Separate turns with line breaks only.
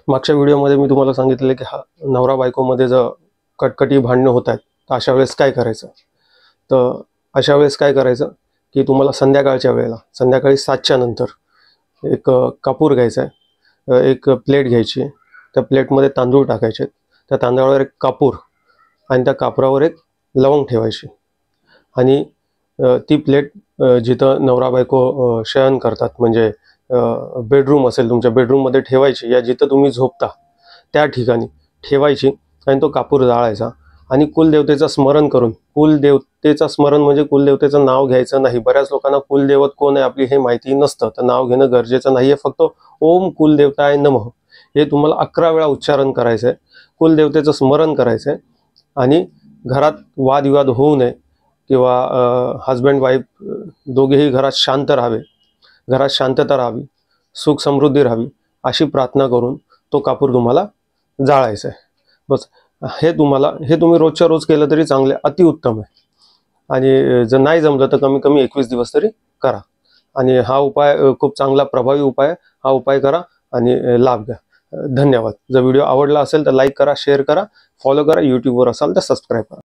मागच्या व्हिडिओमध्ये मी तुम्हाला सांगितले की नवरा बायकोमध्ये जर कटकटी भांडणं होत आहेत तर अशा वेळेस काय करायचं। तर अशा वेळेस काय करायचं की तुम्हाला संध्याकाळच्या वेळेला संध्याकाळी 7च्या नंतर एक कापूर घ्यायचा आहे, एक प्लेट घ्यायची, त्या प्लेटमध्ये तांदूळ टाकायचे, त्या तांदळावर एक कापूर आणि त्या कापरावर एक लवंग ठेवायची आणि ती प्लेट जिथं नवरा बायको शयन करतात म्हणजे बेडरूम असेल तुमच्या बेडरूममध्ये ठेवायची, या जिथं तुम्ही झोपता त्या ठिकाणी ठेवायची आणि तो कापूर जाळायचा आणि कुलदेवतेचं स्मरण करून, कुलदेवतेचं स्मरण म्हणजे कुलदेवतेचं नाव घ्यायचं नाही। बऱ्याच लोकांना कुलदेवत कोण आहे आपली हे माहिती नसतं, तर नाव घेणं गरजेचं नाही आहे। फक्त ओम कुलदेवताय नमः हे तुम्हाला 11 वेळा उच्चारण करायचं आहे, कुलदेवतेचं स्मरण करायचं आहे आणि घरात वादविवाद होऊ नये किंवा हजबंड वाईफ दोघेही घरात शांत राहावे, घरात शांतता राहावी, सुख समृद्धी राहावी अशी प्रार्थना करून तो कापूर तुम्हाला जाळायचा आहे। बस हे तुम्ही रोजच्या रोज केलं तरी चांगले अतिउत्तम आहे आणि जर नाही जमलं तर कमी कमी 21 दिवस तरी करा आणि हा उपाय खूप चांगला प्रभावी उपाय आहे। हा उपाय करा आणि लाभ घ्या। धन्यवाद। जर व्हिडिओ आवडला असेल तर लाईक करा, शेअर करा, फॉलो करा, यूट्यूबवर असाल तर सबस्क्राईब करा।